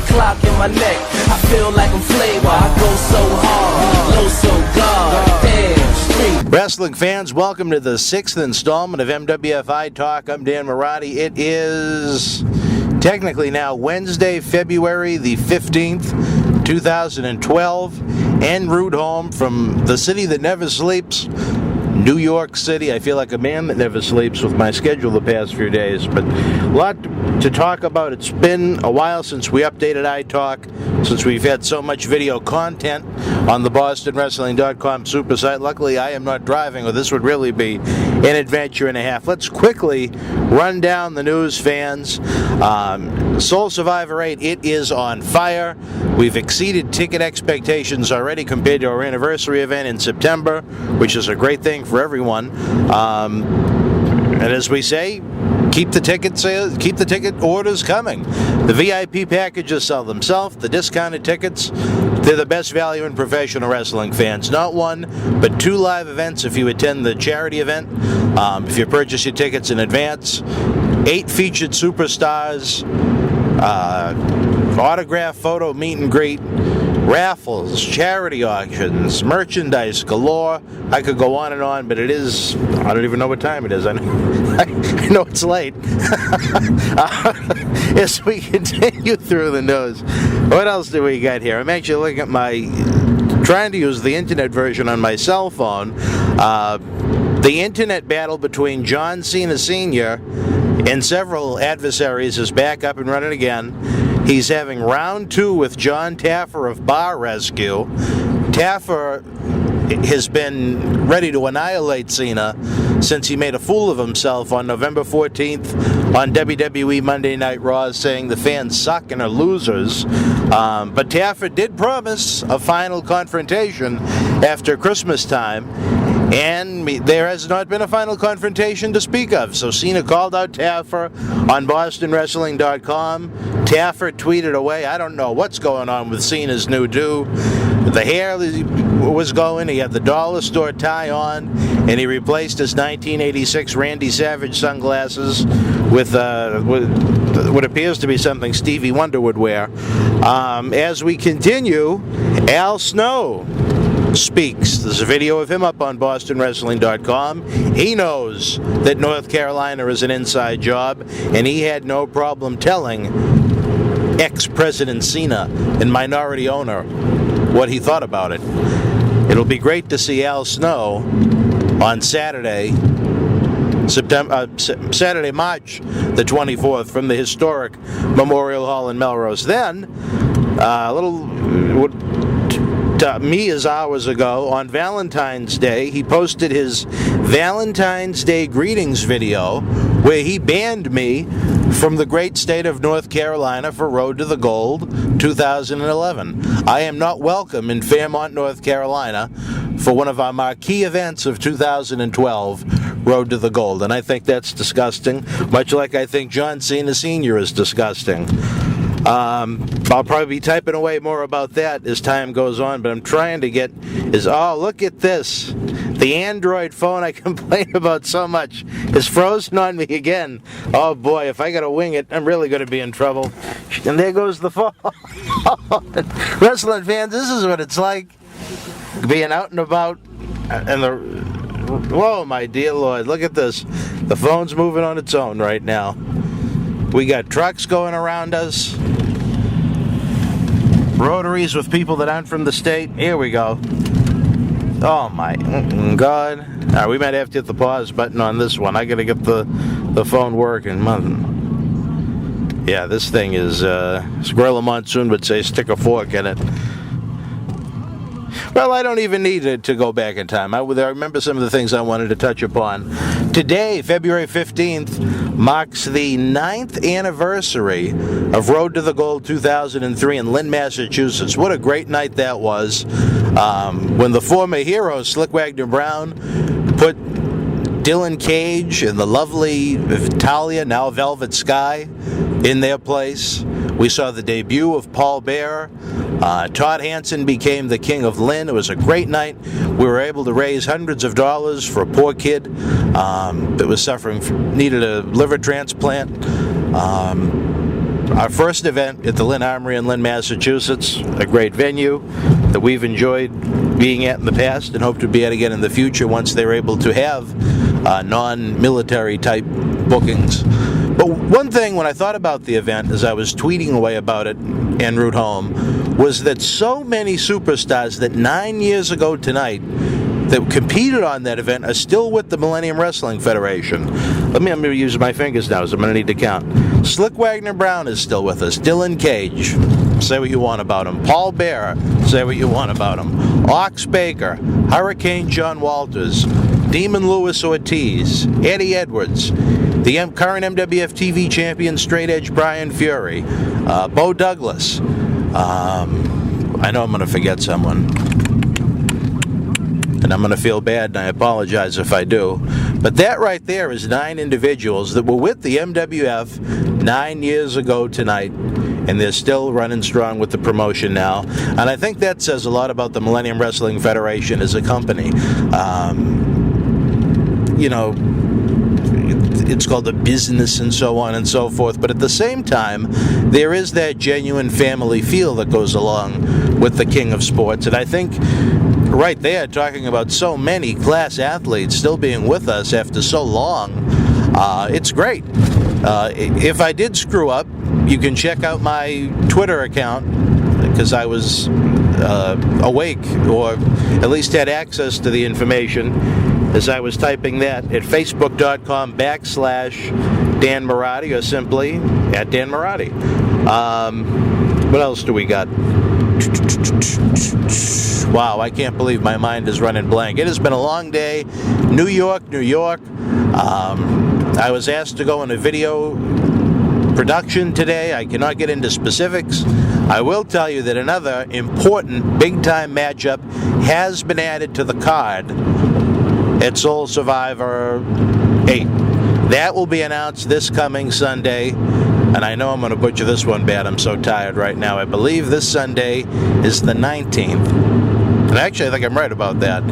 clock in my neck. I feel like I'm Flavor. I go so hard, low so God. Damn, street. Wrestling fans, welcome to the 6th installment of MWF iTalk. I'm Dan Mirade. It is technically now Wednesday, February the 15th, 2012, en route home from the city that never sleeps, New York City. I feel like a man that never sleeps with my schedule the past few days, but a lot to talk about. It's been a while since we updated iTalk, since we've had so much video content on the BostonWrestling.com super site. Luckily, I am not driving, or this would really be an adventure and a half. Let's quickly run down the news, fans. Soul Survivor 8, it is on fire. We've exceeded ticket expectations already compared to our anniversary event in September, which is a great thing for everyone. And as we say, keep the ticket orders coming. The VIP packages sell themselves. The discounted tickets, they're the best value in professional wrestling, fans. Not one, but 2 live events if you attend the charity event. If you purchase your tickets in advance, 8 featured superstars, autograph photo meet and greet, raffles, charity auctions, merchandise galore. I could go on, but it is, I don't even know what time it is. I know it's late. As we continue through the news, what else do we got here? I'm actually looking at trying to use the internet version on my cell phone. The internet battle between John Cena Sr. and several adversaries is back up and running again. He's having round 2 with John Taffer of Bar Rescue. Taffer has been ready to annihilate Cena since he made a fool of himself on November 14th on WWE Monday Night Raw, saying the fans suck and are losers. But Taffer did promise a final confrontation after Christmas time, and there has not been a final confrontation to speak of. So Cena called out Taffer on BostonWrestling.com. Taffer tweeted away, I don't know what's going on with Cena's new do. The hair was going, he had the dollar store tie on, and he replaced his 1986 Randy Savage sunglasses with what appears to be something Stevie Wonder would wear. As we continue, Al Snow speaks. There's a video of him up on BostonWrestling.com. He knows that North Carolina is an inside job, and he had no problem telling ex-President Cena and minority owner what he thought about it. It'll be great to see Al Snow on Saturday, March the 24th, from the historic Memorial Hall in Melrose. Then, me hours ago, on Valentine's Day, he posted his Valentine's Day greetings video where he banned me from the great state of North Carolina for Road to the Gold 2011. I am not welcome in Fairmont, North Carolina for one of our marquee events of 2012, Road to the Gold. And I think that's disgusting, much like I think John Cena Sr. is disgusting. I'll probably be typing away more about that as time goes on, but I'm trying to get look at this. The Android phone I complain about so much is frozen on me again. Oh boy, if I gotta wing it, I'm really gonna be in trouble. And there goes the phone. Wrestling fans, this is what it's like being out and about, and whoa, my dear Lord, look at this. The phone's moving on its own right now. We got trucks going around us, rotaries with people that aren't from the state. Here we go. Oh my God. All right, we might have to hit the pause button on this one. I gotta get the phone working. Yeah, this thing is, Gorilla Monsoon would say, stick a fork in it. Well, I don't even need to go back in time. I remember some of the things I wanted to touch upon. Today, February 15th, marks the 9th anniversary of Road to the Gold 2003 in Lynn, Massachusetts. What a great night that was. When the former hero, Slick Wagner Brown, put Dylan Cage and the lovely Talia, now Velvet Sky, in their place. We saw the debut of Paul Bearer. Todd Hansen became the King of Lynn. It was a great night. We were able to raise hundreds of dollars for a poor kid that was needed a liver transplant. our first event at the Lynn Armory in Lynn, Massachusetts, a great venue that we've enjoyed being at in the past and hope to be at again in the future once they're able to have non-military type bookings. But one thing when I thought about the event as I was tweeting away about it en route home was that so many superstars that 9 years ago tonight that competed on that event are still with the Millennium Wrestling Federation. I'm going to use my fingers now, so I'm going to need to count. Slick Wagner Brown is still with us. Dylan Cage, say what you want about him. Paul Bearer, say what you want about him. Ox Baker, Hurricane John Walters, Demon Lewis Ortiz, Eddie Edwards, the current MWF TV champion Straight Edge Brian Fury, Bo Douglas. I know I'm going to forget someone, and I'm going to feel bad, and I apologize if I do. But that right there is 9 individuals that were with the MWF 9 years ago tonight, and they're still running strong with the promotion now. And I think that says a lot about the Millennium Wrestling Federation as a company. It's called a business and so on and so forth, but at the same time, there is that genuine family feel that goes along with the King of Sports. And I think right there, talking about so many class athletes still being with us after so long, it's great. If I did screw up, you can check out my Twitter account, because I was awake, or at least had access to the information as I was typing that at facebook.com/Dan Mirade, or simply at Dan Mirade. What else do we got? Wow, I can't believe my mind is running blank. It has been a long day. New York. I was asked to go on a video production today. I cannot get into specifics. I will tell you that another important big-time matchup has been added to the card at Soul Survivor 8. That will be announced this coming Sunday, and I know I'm going to butcher this one bad. I'm so tired right now. I believe this Sunday is the 19th. And actually, I think I'm right about that.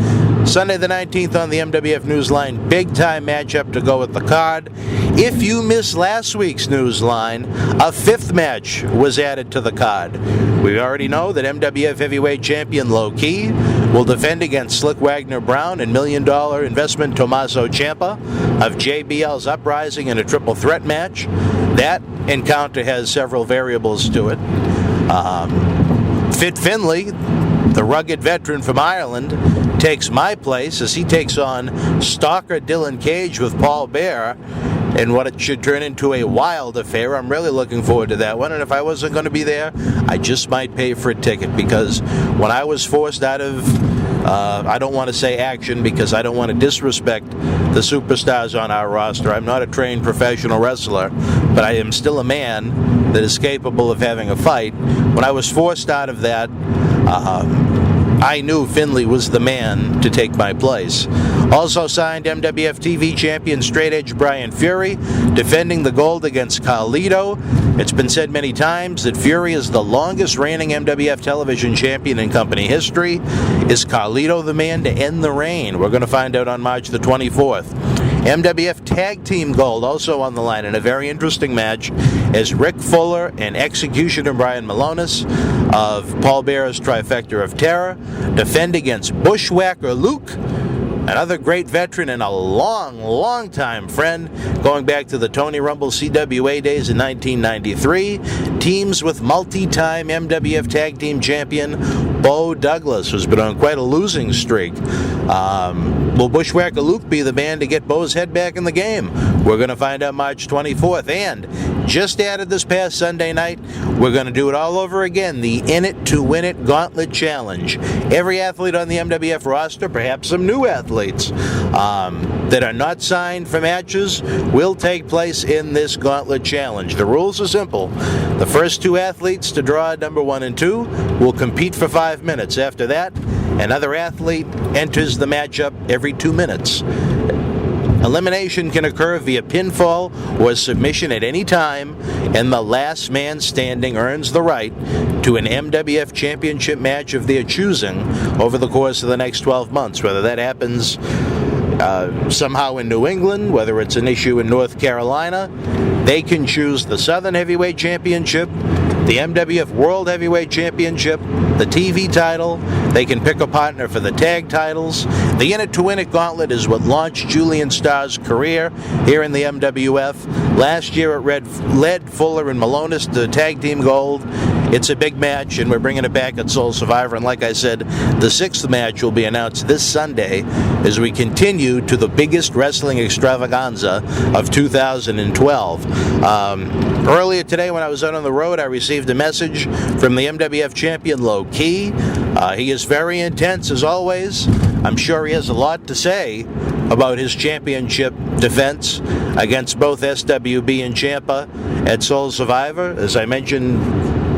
Sunday the 19th on the MWF Newsline, big-time matchup to go with the card. If you missed last week's Newsline, a 5th match was added to the card. We already know that MWF Heavyweight Champion Low Key will defend against Slick Wagner Brown and $1 Million Investment Tommaso Ciampa of JBL's Uprising in a triple threat match. That encounter has several variables to it. Fit Finlay, the rugged veteran from Ireland, takes my place as he takes on stalker Dylan Cage with Paul Bearer in what it should turn into a wild affair. I'm really looking forward to that one, and if I wasn't going to be there, I just might pay for a ticket, because when I was forced out of, I don't want to say action because I don't want to disrespect the superstars on our roster. I'm not a trained professional wrestler, but I am still a man that is capable of having a fight. When I was forced out of that, I knew Finlay was the man to take my place. Also signed MWF TV champion Straight Edge Brian Fury, defending the gold against Carlito. It's been said many times that Fury is the longest reigning MWF television champion in company history. Is Carlito the man to end the reign? We're going to find out on March the 24th. MWF Tag Team Gold also on the line in a very interesting match as Rick Fuller and Executioner Brian Malonis of Paul Bearer's Trifecta of Terror defend against Bushwhacker Luke, another great veteran and a long time friend, going back to the Tony Rumble CWA days in 1993, teams with multi-time MWF Tag Team Champion Bo Douglas, who's been on quite a losing streak. Will Bushwhacker Luke be the man to get Bo's head back in the game? We're going to find out March 24th. And just added this past Sunday night, we're going to do it all over again, the In It to Win It Gauntlet Challenge. Every athlete on the MWF roster, perhaps some new athletes that are not signed for matches, will take place in this Gauntlet Challenge. The rules are simple. The first 2 athletes to draw number 1 and 2 will compete for 5 minutes. After that, another athlete enters the matchup every 2 minutes. Elimination can occur via pinfall or submission at any time, and the last man standing earns the right to an MWF Championship match of their choosing over the course of the next 12 months, whether that happens somehow in New England, whether it's an issue in North Carolina. They can choose the Southern Heavyweight Championship, the MWF World Heavyweight Championship, the TV title. They can pick a partner for the tag titles. The In It to Win It Gauntlet is what launched Julian Starr's career here in the MWF. Last year it led Fuller and Malonis to tag team gold. It's a big match, and we're bringing it back at Soul Survivor. And like I said, the 6th match will be announced this Sunday as we continue to the biggest wrestling extravaganza of 2012. Earlier today when I was out on the road, I received a message from the MWF champion, Low Key. He is very intense as always. I'm sure he has a lot to say about his championship defense against both SWB and Ciampa at Soul Survivor. As I mentioned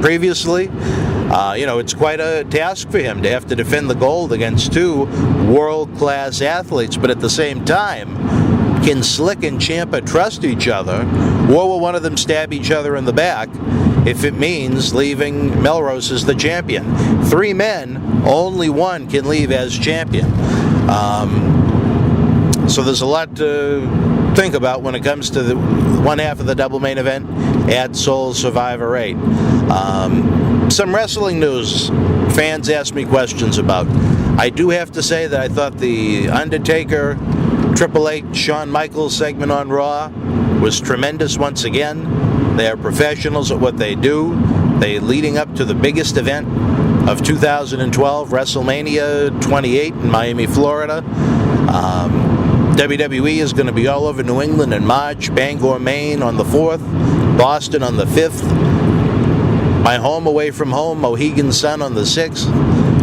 previously, it's quite a task for him to have to defend the gold against two world-class athletes, but at the same time, can Slick and Ciampa trust each other, or will one of them stab each other in the back if it means leaving Melrose as the champion? 3 men, only one can leave as champion. So there's a lot to think about when it comes to the one half of the double main event at Soul Survivor 8. Some wrestling news fans asked me questions about. I do have to say that I thought the Undertaker Triple H Shawn Michaels segment on Raw was tremendous once again. They are professionals at what they do. They leading up to the biggest event of 2012, WrestleMania 28 in Miami, Florida. WWE is going to be all over New England in March, Bangor, Maine on the 4th, Boston on the 5th, my home away from home, Mohegan Sun on the 6th,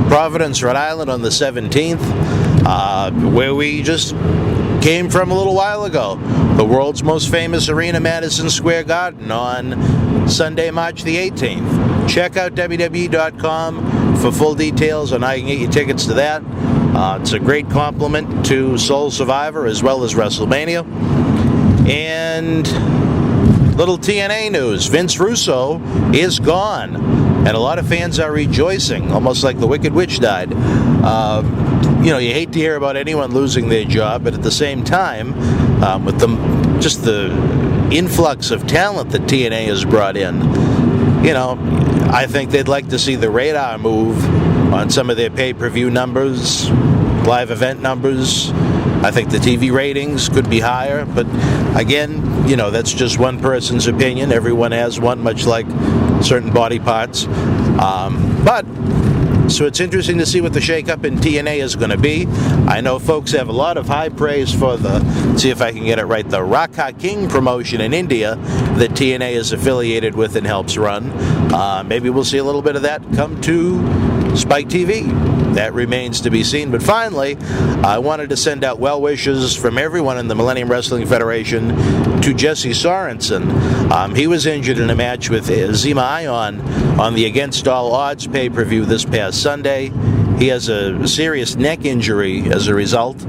Providence, Rhode Island on the 17th, where we just came from a little while ago, the world's most famous arena, Madison Square Garden, on Sunday, March the 18th. Check out WWE.com for full details on how you can get your tickets to that. It's a great compliment to Soul Survivor as well as WrestleMania. And little TNA news. Vince Russo is gone. And a lot of fans are rejoicing, almost like the Wicked Witch died. You hate to hear about anyone losing their job, but at the same time, with the influx of talent that TNA has brought in, I think they'd like to see the radar move on some of their pay-per-view numbers, live event numbers. I think the TV ratings could be higher, but again, that's just one person's opinion. Everyone has one, much like certain body parts. So it's interesting to see what the shakeup in TNA is going to be. I know folks have a lot of high praise for see if I can get it right, the Rakha King promotion in India that TNA is affiliated with and helps run. Maybe we'll see a little bit of that come to Spike TV. That remains to be seen. But finally, I wanted to send out well wishes from everyone in the Millennium Wrestling Federation to Jesse Sorensen. He was injured in a match with Zema Ion on the Against All Odds pay-per-view this past Sunday. He has a serious neck injury as a result.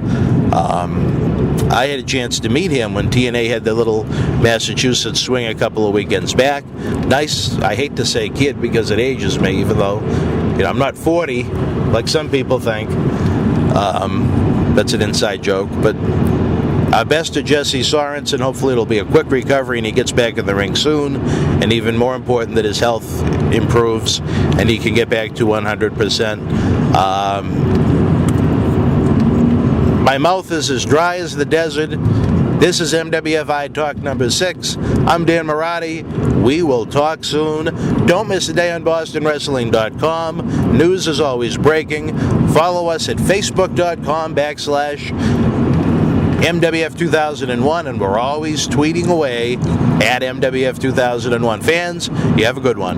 I had a chance to meet him when TNA had the little Massachusetts swing a couple of weekends back. Nice, I hate to say kid because it ages me, even though I'm not 40 like some people think. That's an inside joke, but our best to Jesse Sorensen. Hopefully it'll be a quick recovery and he gets back in the ring soon, and even more important that his health improves and he can get back to 100%. My mouth is as dry as the desert. This is MWF iTalk number 6. I'm Dan Mirade. We will talk soon. Don't miss a day on BostonWrestling.com. News is always breaking. Follow us at Facebook.com/MWF 2001, and we're always tweeting away at MWF 2001. Fans, you have a good one.